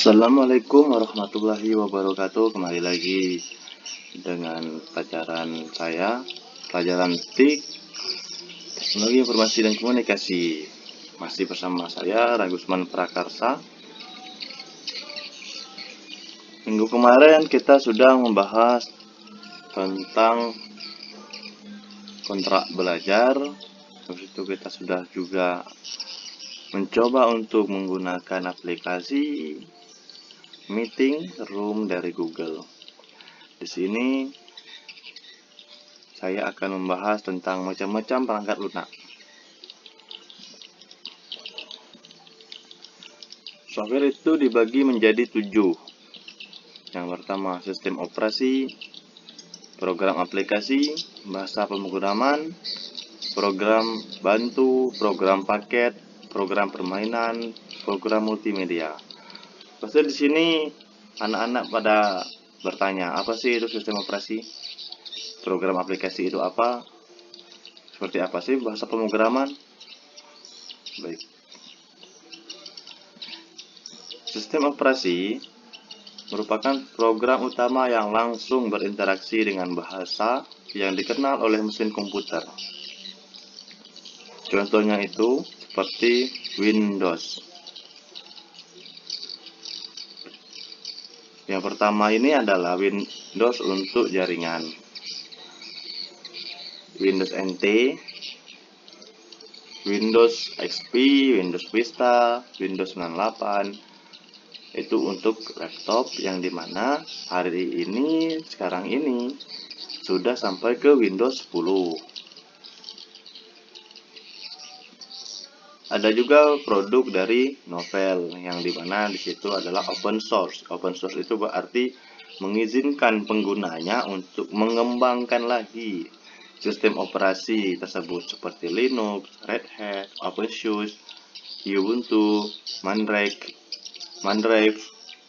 Assalamualaikum warahmatullahi wabarakatuh. Kembali lagi dengan pelajaran saya, pelajaran TIK, Teknologi Informasi dan Komunikasi. Masih bersama saya, Ragusman Prakarsa. Minggu kemarin kita sudah membahas tentang kontrak belajar. Terus itu kita sudah juga mencoba untuk menggunakan aplikasi Meeting Room dari Google. Di sini saya akan membahas tentang macam-macam perangkat lunak. Software itu dibagi menjadi 7. Yang pertama, sistem operasi, program aplikasi, bahasa pemrograman, program bantu, program paket, program permainan, program multimedia. Pasti di sini anak-anak pada bertanya, apa sih itu sistem operasi? Program aplikasi itu apa? Seperti apa sih bahasa pemrograman? Baik. Sistem operasi merupakan program utama yang langsung berinteraksi dengan bahasa yang dikenal oleh mesin komputer. Contohnya itu seperti Windows. Yang pertama ini adalah Windows untuk jaringan. Windows NT, Windows XP, Windows Vista, Windows 98, itu untuk laptop yang dimana hari ini, sekarang ini, sudah sampai ke Windows 10. Ada juga produk dari Novell yang dimana di situ adalah open source. Open source itu berarti mengizinkan penggunanya untuk mengembangkan lagi sistem operasi tersebut seperti Linux, Red Hat, OpenSUSE, Ubuntu, Mandrive,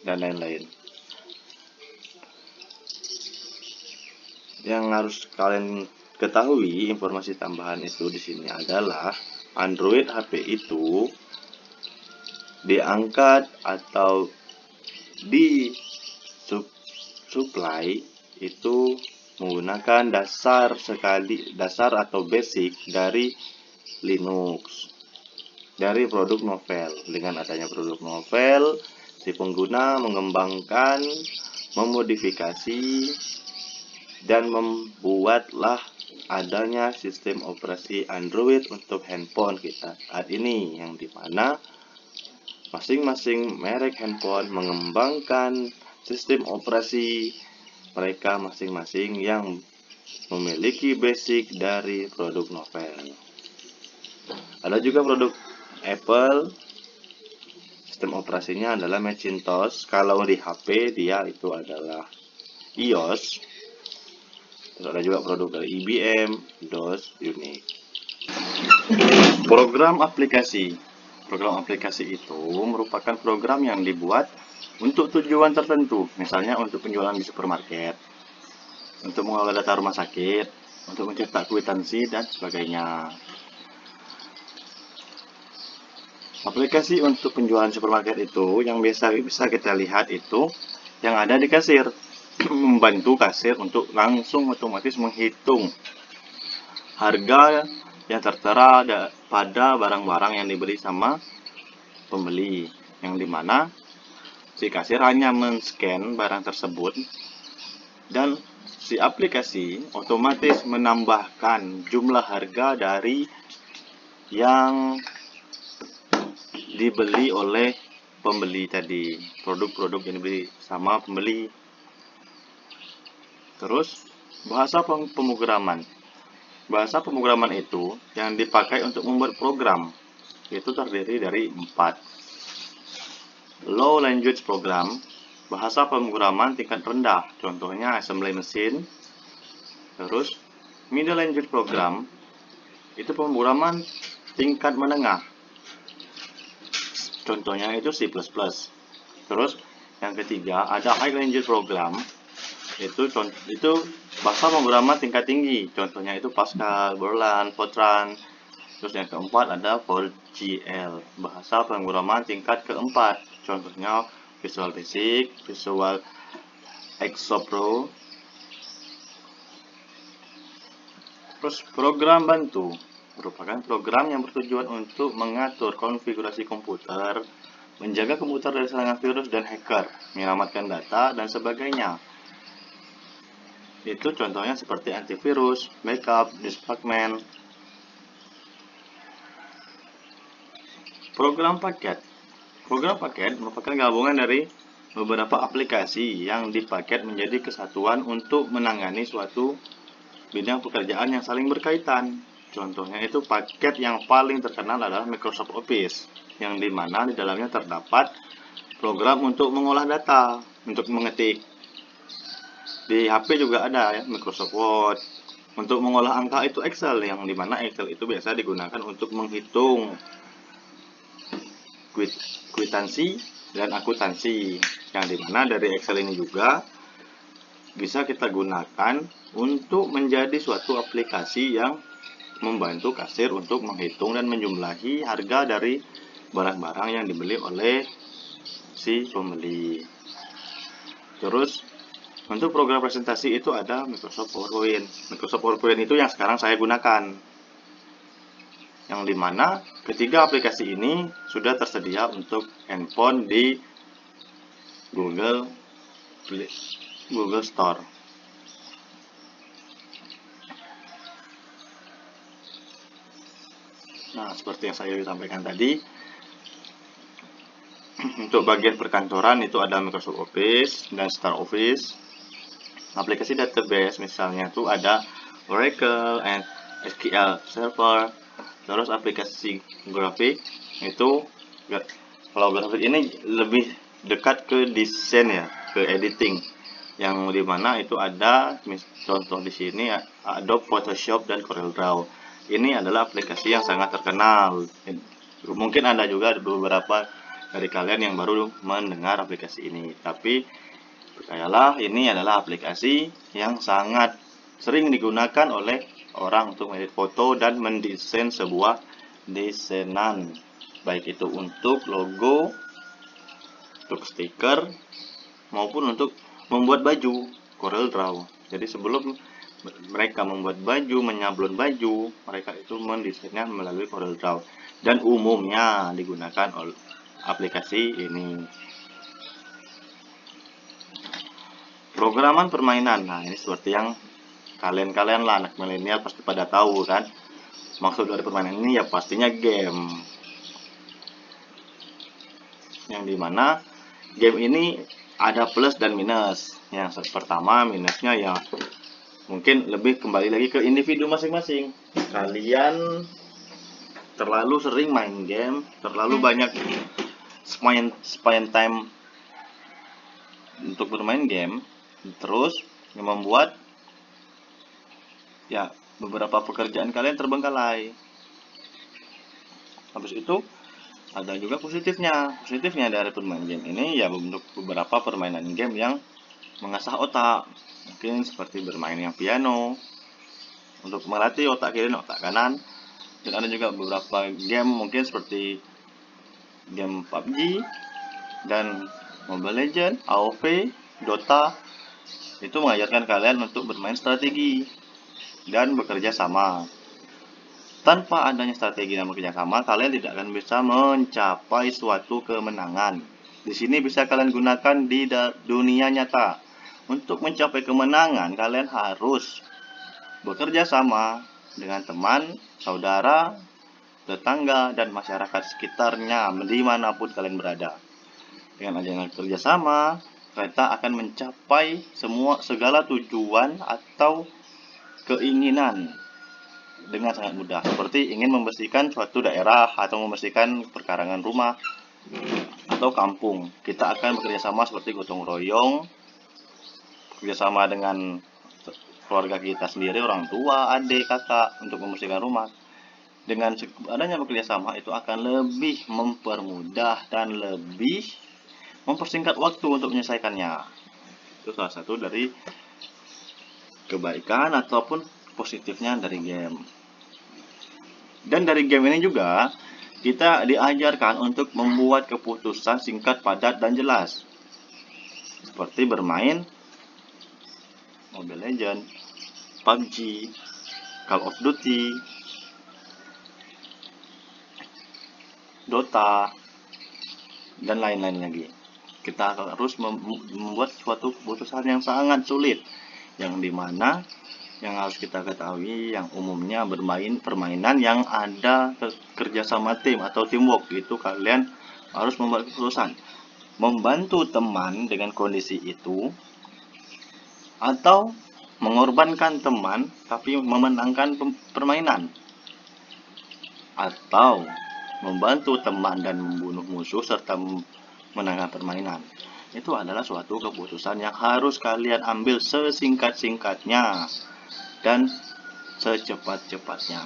dan lain-lain. Yang harus kalian ketahui, informasi tambahan itu di sini adalah Android HP itu diangkat atau disuplai itu menggunakan dasar atau basic dari Linux, dari produk Novell. Dengan adanya produk Novell, si pengguna mengembangkan, memodifikasi, dan membuatlah adanya sistem operasi Android untuk handphone kita saat ini, yang dimana masing-masing merek handphone mengembangkan sistem operasi mereka masing-masing yang memiliki basic dari produk Novell. Ada juga produk Apple, sistem operasinya adalah Macintosh. Kalau di HP dia itu adalah iOS. Terus ada juga produk dari IBM, DOS, Unix. Program aplikasi. Program aplikasi itu merupakan program yang dibuat untuk tujuan tertentu, misalnya untuk penjualan di supermarket, untuk mengolah data rumah sakit, untuk mencetak kwitansi, dan sebagainya. Aplikasi untuk penjualan supermarket itu yang bisa kita lihat itu yang ada di kasir, membantu kasir untuk langsung otomatis menghitung harga yang tertera pada barang-barang yang dibeli sama pembeli, yang dimana si kasir hanya men-scan barang tersebut dan si aplikasi otomatis menambahkan jumlah harga dari yang dibeli oleh pembeli tadi, produk-produk yang dibeli sama pembeli. Terus bahasa pemrograman. Bahasa pemrograman itu yang dipakai untuk membuat program itu terdiri dari 4. Low language program, bahasa pemrograman tingkat rendah, contohnya assembly machine. Terus middle language program, itu pemrograman tingkat menengah, contohnya itu C++. Terus yang ketiga ada high language program, itu bahasa pemrograman tingkat tinggi, contohnya itu Pascal, Borland, Fortran. Terus yang keempat ada 4GL, bahasa pemrograman tingkat keempat, contohnya Visual Basic, Visual Expo, terus program bantu merupakan program yang bertujuan untuk mengatur konfigurasi komputer, menjaga komputer dari serangan virus dan hacker, menyelamatkan data, dan sebagainya. Itu contohnya seperti antivirus, backup, diskman. Program paket. Program paket merupakan gabungan dari beberapa aplikasi yang dipaket menjadi kesatuan untuk menangani suatu bidang pekerjaan yang saling berkaitan. Contohnya itu paket yang paling terkenal adalah Microsoft Office, yang dimana di dalamnya terdapat program untuk mengolah data, untuk mengetik. Di HP juga ada ya, Microsoft Word. Untuk mengolah angka itu Excel, yang dimana Excel itu biasa digunakan untuk menghitung kwitansi dan akuntansi, yang dimana dari Excel ini juga bisa kita gunakan untuk menjadi suatu aplikasi yang membantu kasir untuk menghitung dan menjumlahi harga dari barang-barang yang dibeli oleh si pembeli. Terus untuk program presentasi itu ada Microsoft PowerPoint. Microsoft PowerPoint itu yang sekarang saya gunakan, yang dimana ketiga aplikasi ini sudah tersedia untuk handphone di Google Store. Nah, seperti yang saya sampaikan tadi, untuk bagian perkantoran itu ada Microsoft Office dan Star Office. Aplikasi database misalnya itu ada Oracle and SQL Server. Terus aplikasi grafik itu, kalau grafik ini lebih dekat ke desain ya, ke editing, yang dimana itu ada contoh di sini Adobe Photoshop dan CorelDRAW. Ini adalah aplikasi yang sangat terkenal. Mungkin ada juga beberapa dari kalian yang baru mendengar aplikasi ini, tapi percayalah, ini adalah aplikasi yang sangat sering digunakan oleh orang untuk mengedit foto dan mendesain sebuah desainan, baik itu untuk logo, untuk stiker, maupun untuk membuat baju CorelDRAW. Jadi sebelum mereka membuat baju, menyablon baju, mereka itu mendesainnya melalui CorelDRAW, dan umumnya digunakan oleh aplikasi ini. Programan permainan. Nah, ini seperti yang kalian lah, anak milenial pasti pada tahu kan. Maksud dari permainan ini ya pastinya game. Yang dimana game ini ada plus dan minus. Yang pertama, minusnya ya mungkin lebih kembali lagi ke individu masing-masing. Kalian terlalu sering main game, terlalu banyak spend time untuk bermain game, terus yang membuat ya beberapa pekerjaan kalian terbengkalai. Habis itu ada juga positifnya. Positifnya dari permainan game ini ya bentuk beberapa permainan game yang mengasah otak. Mungkin seperti bermain yang piano untuk melatih otak kiri dan otak kanan. Dan ada juga beberapa game mungkin seperti game PUBG dan Mobile Legends, AoV, Dota. Itu mengajarkan kalian untuk bermain strategi dan bekerja sama. Tanpa adanya strategi dan bekerja sama, kalian tidak akan bisa mencapai suatu kemenangan. Di sini bisa kalian gunakan di dunia nyata. Untuk mencapai kemenangan, kalian harus bekerja sama dengan teman, saudara, tetangga, dan masyarakat sekitarnya, dimanapun kalian berada. Dengan adanya kerjasama, kita akan mencapai segala tujuan atau keinginan dengan sangat mudah, seperti ingin membersihkan suatu daerah atau membersihkan perkarangan rumah atau kampung. Kita akan bekerjasama seperti gotong royong, bekerjasama dengan keluarga kita sendiri, orang tua, adik, kakak, untuk membersihkan rumah. Dengan adanya bekerjasama itu akan lebih mempermudah dan lebih mempersingkat waktu untuk menyelesaikannya. Itu salah satu dari kebaikan ataupun positifnya dari game. Dan dari game ini juga kita diajarkan untuk membuat keputusan singkat, padat, dan jelas. seperti bermain Mobile Legends, PUBG, Call of Duty, Dota, dan lain-lain lagi. Kita harus membuat suatu keputusan yang sangat sulit, yang dimana yang harus kita ketahui yang umumnya bermain permainan yang ada kerjasama tim atau teamwork, itu kalian harus membuat keputusan membantu teman dengan kondisi itu, atau mengorbankan teman tapi memenangkan permainan, atau membantu teman dan membunuh musuh serta menangkan permainan. Itu adalah suatu keputusan yang harus kalian ambil sesingkat-singkatnya dan secepat-cepatnya.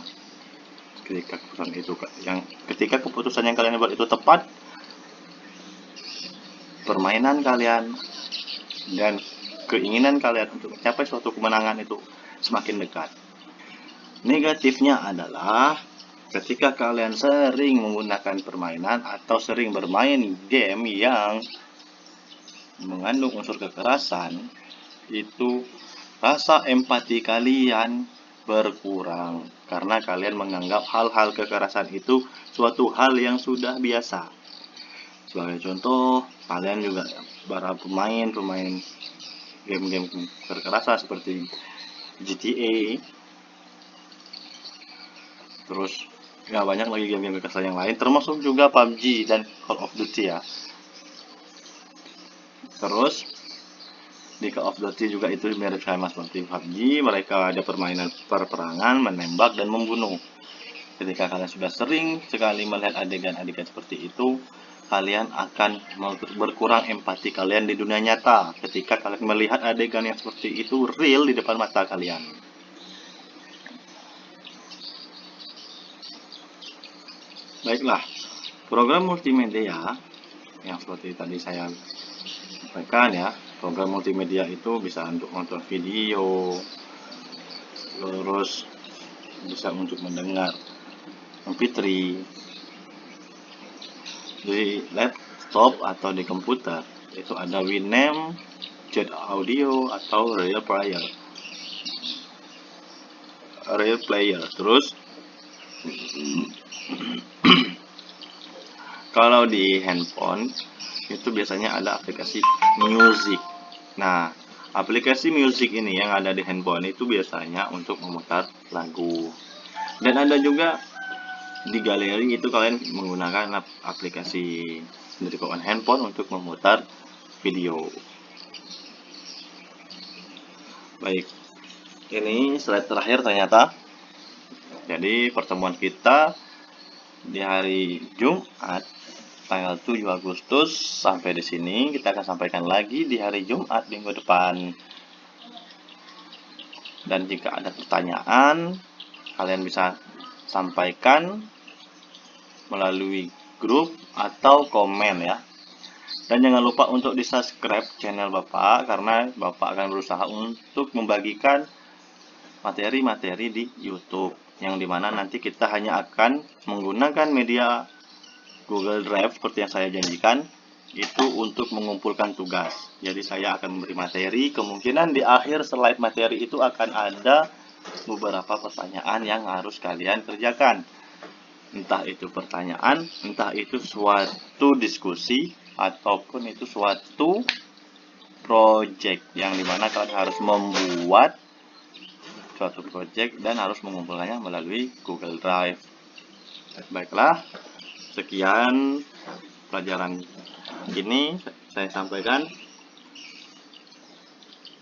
Ketika keputusan yang kalian buat itu tepat, permainan kalian dan keinginan kalian untuk mencapai suatu kemenangan itu semakin dekat. Negatifnya adalah ketika kalian sering menggunakan permainan atau sering bermain game yang mengandung unsur kekerasan, itu rasa empati kalian berkurang karena kalian menganggap hal-hal kekerasan itu suatu hal yang sudah biasa. Sebagai contoh, kalian juga para pemain game-game kekerasan seperti GTA, terus ya banyak lagi game-game kekerasan yang lain, termasuk juga PUBG dan Call of Duty ya. Terus di Call of Duty juga itu mirip sama seperti PUBG, mereka ada permainan perperangan, menembak dan membunuh. Ketika kalian sudah sering sekali melihat adegan-adegan seperti itu, kalian akan berkurang empati kalian di dunia nyata ketika kalian melihat adegan yang seperti itu real di depan mata kalian. Baiklah, program multimedia yang seperti tadi saya sampaikan ya, program multimedia itu bisa untuk nonton video, terus bisa untuk mendengar MP3 di laptop atau di komputer. Itu ada Winamp, Jet Audio atau Real Player. Terus kalau di handphone itu biasanya ada aplikasi music. Nah, aplikasi music ini yang ada di handphone itu biasanya untuk memutar lagu. Dan ada juga di galeri itu kalian menggunakan aplikasi dari handphone untuk memutar video. Baik, ini slide terakhir ternyata. Jadi pertemuan kita di hari Jumat tanggal 7 Agustus sampai di sini. Kita akan sampaikan lagi di hari Jumat minggu depan. Dan jika ada pertanyaan, kalian bisa sampaikan melalui grup atau komen ya. Dan jangan lupa untuk di-subscribe channel Bapak, karena Bapak akan berusaha untuk membagikan materi-materi di YouTube, yang dimana nanti kita hanya akan menggunakan media Google Drive seperti yang saya janjikan, itu untuk mengumpulkan tugas. Jadi saya akan memberi materi, kemungkinan di akhir slide materi itu akan ada beberapa pertanyaan yang harus kalian kerjakan. Entah itu pertanyaan, entah itu suatu diskusi, ataupun itu suatu project yang dimana kalian harus membuat suatu project dan harus mengumpulkannya melalui Google Drive. Baiklah, sekian pelajaran ini saya sampaikan.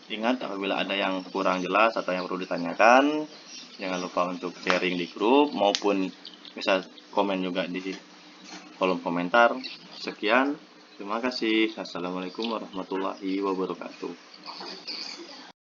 Ingat, apabila ada yang kurang jelas atau yang perlu ditanyakan, jangan lupa untuk sharing di grup maupun bisa komen juga di kolom komentar. Sekian, terima kasih. Assalamualaikum warahmatullahi wabarakatuh.